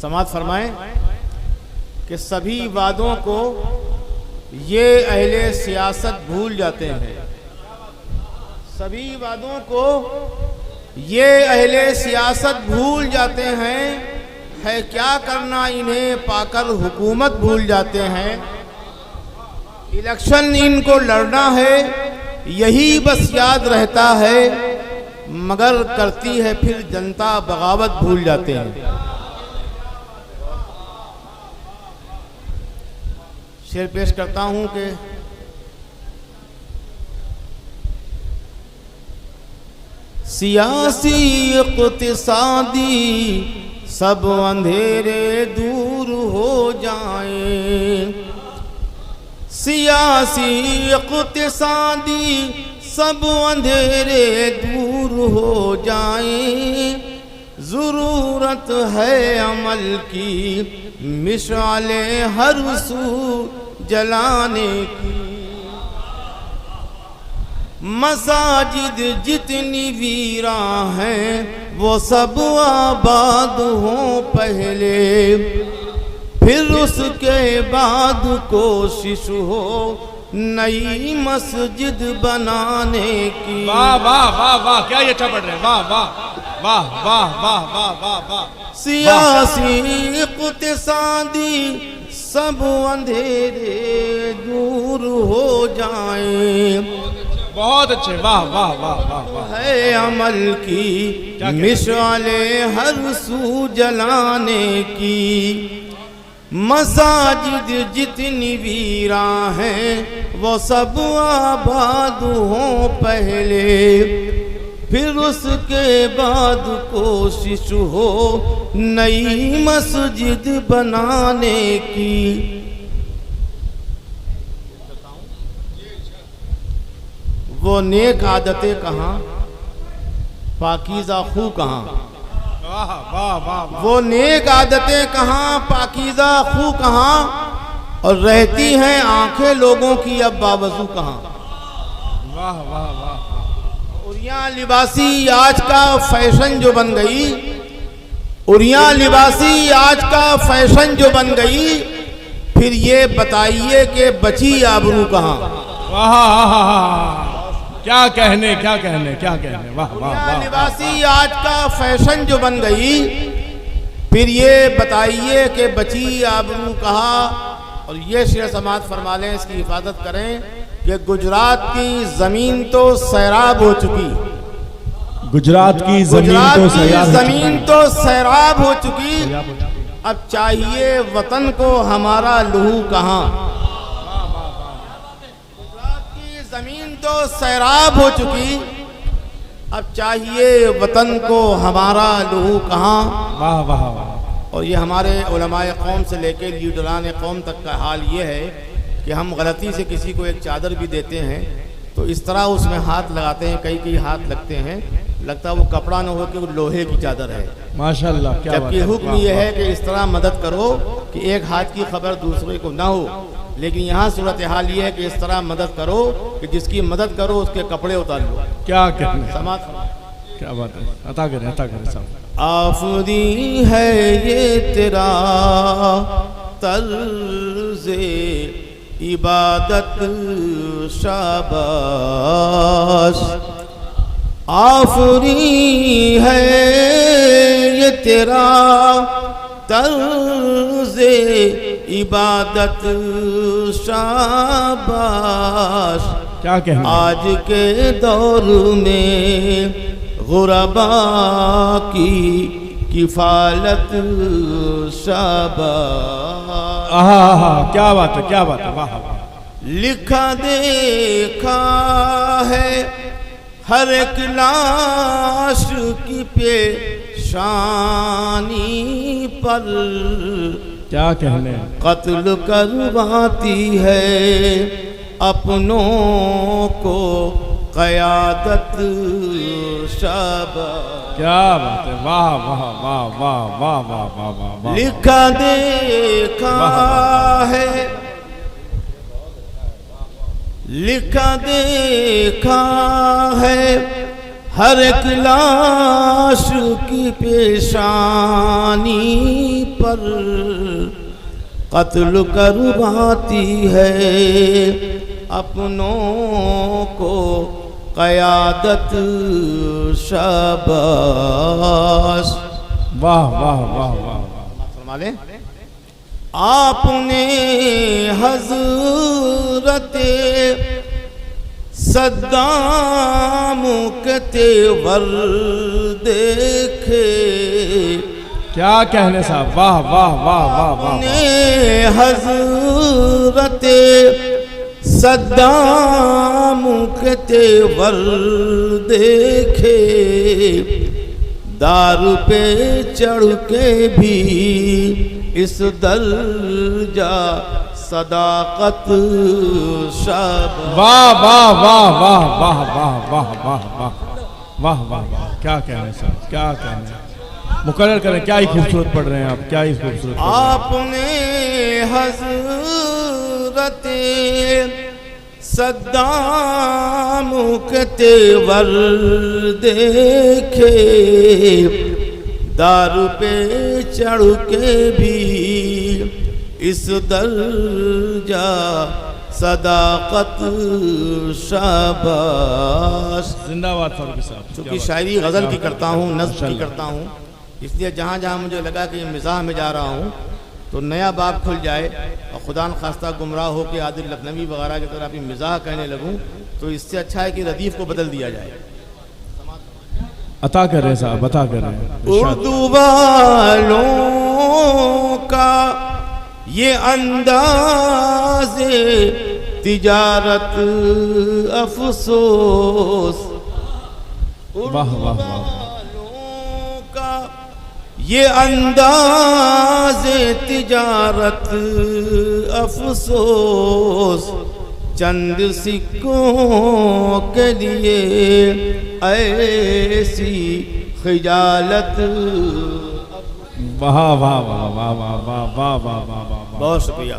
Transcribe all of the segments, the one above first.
سماعت فرمائیں کہ سبھی وعدوں کو یہ اہل سیاست بھول جاتے ہیں. سبھی وعدوں کو یہ اہل سیاست بھول جاتے ہیں. ہے کیا کرنا انہیں پا کر حکومت بھول جاتے ہیں. الیکشن ان کو لڑنا ہے یہی بس یاد رہتا ہے، مگر کرتی ہے پھر جنتا بغاوت بھول جاتے ہیں. شعر پیش کرتا ہوں کہ سیاسی اقتصادی سب اندھیرے دور ہو جائیں. سیاسی اقتصادی سب اندھیرے دور ہو جائیں. ضرورت ہے عمل کی مشعلیں ہر سو جلانے کی. مساجد جتنی ویراں ہیں وہ سب آباد ہوں پہلے، پھر اس کے بعد کوشش ہو نئی مسجد بنانے کی. واہ واہ واہ واہ، کیا یہ چپڑ رہے ہیں، واہ واہ واہ واہ واہ واہ واہ واہ. سیاسی اقتصادی سب اندھیرے دور ہو جائیں. بہت اچھے، واہ واہ واہ واہ واہ. ہے عمل کی مشعلیں ہر سو جلانے کی. مساجد جتنی ویراں ہیں وہ سب آباد ہوں پہلے، پھر اس کے بعد کوشش ہو نئی مسجد بنانے کی. وہ نیک عادتیں کہاں، پاکیزہ خو کہاں. واہ واہ واہ. وہ نیک عادتیں کہاں، پاکیزہ خو کہاں، اور رہتی ہیں آنکھیں لوگوں کی اب باوضو کہاں. واہ واہ واہ. عریاں لباسی آج کا فیشن جو بن گئی، عریاں لباسی آج کا فیشن جو بن گئی، پھر یہ بتائیے کہ بچی آبرو کہاں. واہ، کیا کہنے کیا کہنے کیا کہنے. واہ واہ واہ. لباسی آج کا فیشن جو بن گئی، پھر یہ بتائیے کہ بچی آبرو کہاں. اور یہ شعر سماعت فرما لیں، اس کی حفاظت کریں کہ گجرات کی زمین تو سیراب ہو چکی. گجرات کی زمین تو سیراب ہو چکی. اب چاہیے وطن کو ہمارا لہو کہاں. زمین تو سیراب ہو چکی، اب چاہیے وطن کو ہمارا لہو کہاں. واہ واہ واہ. اور یہ ہمارے علماء قوم سے لے کے لیڈران قوم تک کا حال یہ ہے کہ ہم غلطی سے کسی کو ایک چادر بھی دیتے ہیں تو اس طرح اس میں ہاتھ لگاتے ہیں، کئی ہاتھ لگتے ہیں، لگتا ہے وہ کپڑا نہ ہو کہ وہ لوہے کی چادر ہے. ماشاءاللہ. جبکہ حکم یہ ہے کہ اس طرح مدد کرو کہ ایک ہاتھ کی خبر دوسرے کو نہ ہو. لیکن یہاں صورتحال یہ ہے کہ اس طرح مدد کرو کہ جس کی مدد کرو اس کے کپڑے اتار لو. کیا کہنے، سماعت کیا بات ہے. عطا کریں عطا کریں صاحب. آفری ہے یہ تیرا طرز عبادت شاباش. آفری ہے یہ تیرا طرز عبادت شاباش. کیا کہنا. آج کے دور میں غربا کی کفالت شاباش. کیا بات ہے کیا بات ہے. واہ واہ. لکھا دیکھا ہے ہر ایک لاش کی پیشانی پر، کیا کہنے. قتل کرواتی ہے اپنوں کو قیادت شاباش. کیا بات ہے. واہ واہ واہ واہ واہ واہ واہ واہ. لکھا دیکھا ہے، لکھا دیکھا ہے ہر ایک لاش کی پیشانی پر قتل کرواتی ہے، اپنوں کو قیادت شاباش۔ واہ واہ واہ واہ فرما لیں آپ نے حضرت صدام کے تیور دیکھے، کیا کہنے صاحب، واہ واہ واہ واہ واہ نے حضرت صدام کے تیور دیکھے، دار پہ چڑھ کے بھی اس درجہ صداقت شاب۔ واہ واہ واہ واہ واہ واہ واہ واہ واہ واہ واہ واہ، کیا کہنے صاحب، کیا کہنے، مقرر کریں، کیا ہی خوبصورت پڑھ رہے ہیں آپ، کیا ہی خوبصورت پڑھ رہے ہیں۔ آپ نے حضرت صدام کے تیور دیکھے، دار پہ چڑھ کے بھی اس درجہ صداقت شاباش۔ زندہ باد فاروقی صاحب۔ چونکہ شاعری غزل کی کرتا ہوں، نظم کی کرتا ہوں، اس لیے جہاں جہاں مجھے لگا کہ یہ مزاح میں جا رہا ہوں تو نیا باب کھل جائے اور خدا نخواستہ گمراہ ہو کے عادل لکھنوی وغیرہ کی طرح بھی مزاح کہنے لگوں، تو اس سے اچھا ہے کہ ردیف کو بدل دیا جائے۔ عطا کر رہے ہیں صاحب، عطا کر رہے ہیں۔ اردو والوں کا یہ انداز تجارت افسوس، واہ واہ واہ، والوں کا یہ انداز تجارت افسوس، چند سکوں کے لیے ایسی خجالت۔ واہ واہ واہ واہ واہ واہ واہ واہ واہ واہ۔ بہت شکریہ۔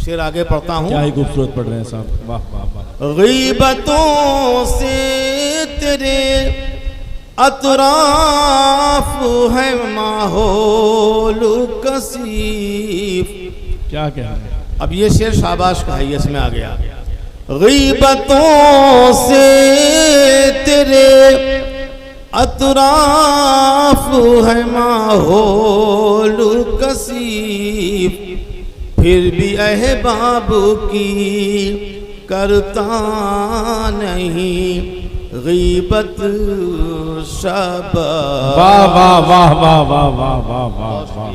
شعر آگے پڑھتا ہوں۔ کیا ہی خوبصورت پڑھ رہے ہیں صاحب، واہ واہ واہ۔ غیبتوں سے تیرے اطراف ہے ماحول کثیف۔ کیا کہہ رہے ہیں؟ اب یہ شعر شاباش کا ہے، یہ اس میں آ گیا۔ غیبتوں سے تیرے اطراف ہے ماحول کثیف، پھر بھی احباب کی کرتا نہیں غیبت شاباش۔ واہ واہ واہ واہ واہ واہ واہ واہ واہ۔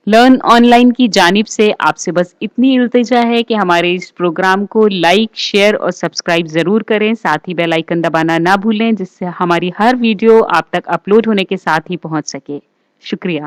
لرن آن لائن کی جانب سے آپ سے بس اتنی التجا ہے کہ ہمارے اس پروگرام کو لائک، شیئر اور سبسکرائب ضرور کریں، ساتھ ہی بیل آئیکن دبانا نہ بھولیں، جس سے ہماری ہر ویڈیو آپ تک اپلوڈ ہونے کے ساتھ ہی پہنچ سکے۔ شکریہ۔